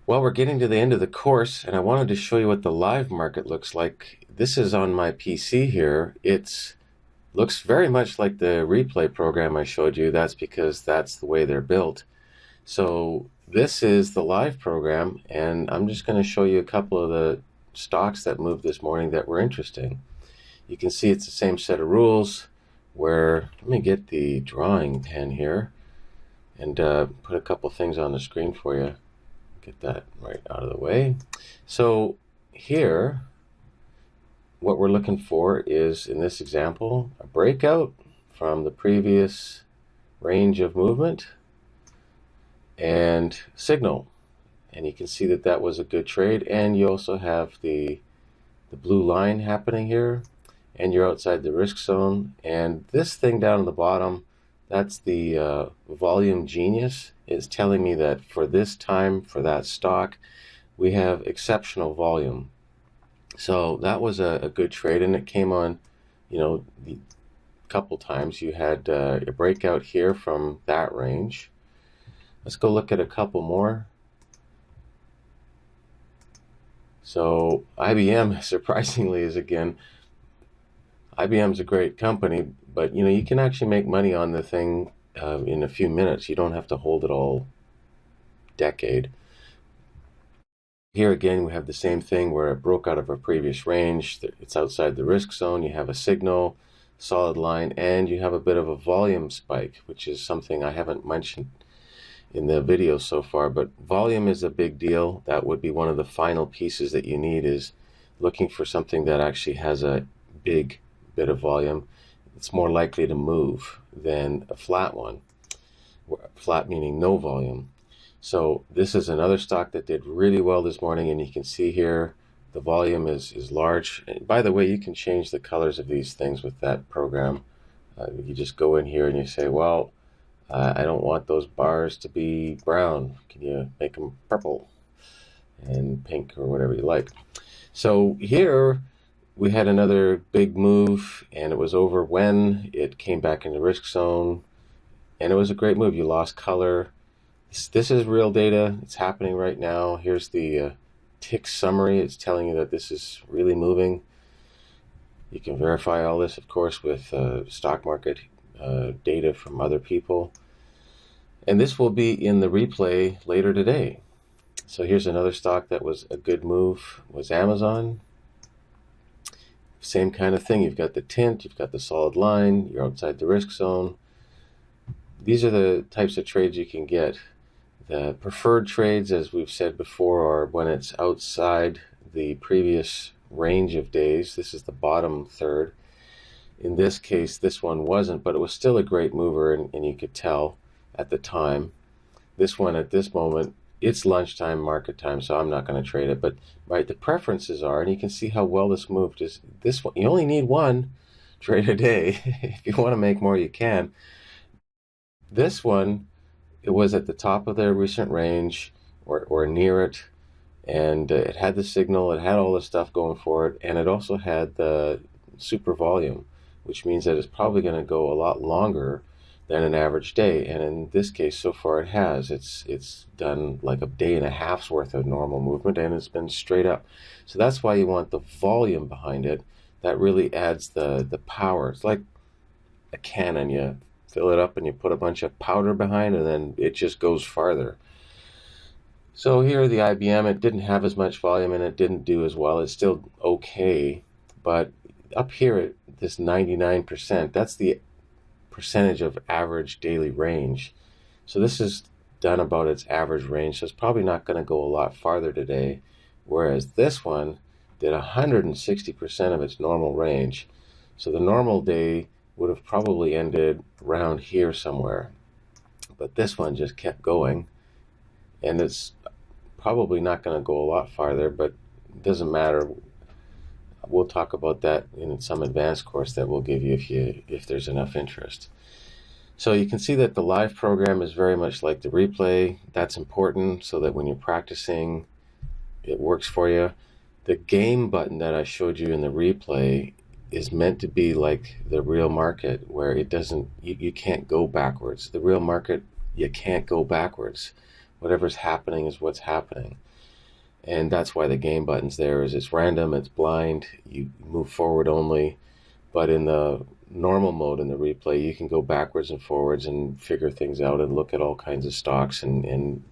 Well, we're getting to the end of the course, and I wanted to show you what the live market looks like. This is on my PC here. It looks very much like the replay program I showed you. That's because that's the way they're built. So this is the live program, and I'm just going to show you a couple of the stocks that moved this morning that were interesting. You can see it's the same set of rules where, let me get the drawing pen here and put a couple things on the screen for you. Get that right out of the way. So here, what we're looking for is, in this example, a breakout from the previous range of movement and signal. And you can see that that was a good trade. And you also have the blue line happening here, and you're outside the risk zone. And this thing down at the bottom, that's the volume genius. It's telling me that for this time, for that stock, we have exceptional volume. So that was a good trade, and it came on, a couple times. You had a breakout here from that range. Let's go look at a couple more. So IBM, surprisingly, is again, IBM's a great company, but you can actually make money on the thing in a few minutes. You don't have to hold it all decade. Here again, we have the same thing where it broke out of a previous range. It's outside the risk zone. You have a signal, solid line, and you have a bit of a volume spike, which is something I haven't mentioned in the video so far, but volume is a big deal. That would be one of the final pieces that you need, is looking for something that actually has a big bit of volume. It's more likely to move than a flat one. Flat meaning no volume. So this is another stock that did really well this morning, and you can see here the volume is large. And by the way, you can change the colors of these things with that program. You just go in here and you say, well, I don't want those bars to be brown. Can you make them purple and pink or whatever you like? So here we had another big move, and it was over when it came back into risk zone, and it was a great move. You lost color. This is real data. It's happening right now. Here's the tick summary. It's telling you that this is really moving. You can verify all this, of course, with stock market data from other people. And this will be in the replay later today. So here's another stock that was a good move, was Amazon. Same kind of thing. You've got the tint, you've got the solid line, you're outside the risk zone. These are the types of trades you can get. The preferred trades, as we've said before, are when it's outside the previous range of days. This is the bottom third. In this case, this one wasn't, but it was still a great mover, and you could tell at the time. This one at this moment, it's lunchtime market time, so I'm not going to trade it. But right, the preferences are, and you can see how well this moved. Is this one? You only need one trade a day. If you want to make more, you can. This one, it was at the top of their recent range or near it, and it had the signal, it had all the stuff going for it, and it also had the super volume, which means that it's probably going to go a lot longer than an average day. And in this case, so far it has. It's done like a day and a half's worth of normal movement, and it's been straight up. So that's why you want the volume behind it. That really adds the power. It's like a cannon. You fill it up and you put a bunch of powder behind, and then it just goes farther. So here the IBM, it didn't have as much volume and it didn't do as well. It's still okay, but up here at this 99%, that's the percentage of average daily range. So this is done about its average range, so it's probably not going to go a lot farther today, whereas this one did 160% of its normal range. So the normal day would have probably ended around here somewhere, but this one just kept going, and it's probably not going to go a lot farther, but it doesn't matter. We'll talk about that in some advanced course that we'll give you if there's enough interest. So you can see that the live program is very much like the replay. That's important so that when you're practicing, it works for you. The game button that I showed you in the replay is meant to be like the real market, where it doesn't, you can't go backwards. The real market, you can't go backwards. Whatever's happening is what's happening. And that's why the game button's there. Is it's random, it's blind, you move forward only. But in the normal mode in the replay, you can go backwards and forwards and figure things out and look at all kinds of stocks and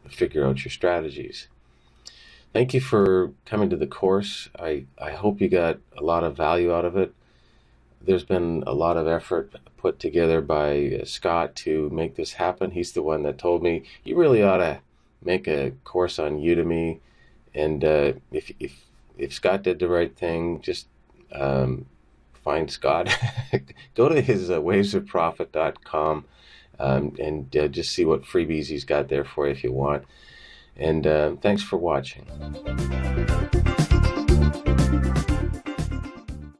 figure out your strategies. Thank you for coming to the course. I hope you got a lot of value out of it. There's been a lot of effort put together by Scott to make this happen. He's the one that told me, you really ought to make a course on Udemy. And if Scott did the right thing, just find Scott. Go to his wavesofprofit.com and just see what freebies he's got there for you if you want. And thanks for watching.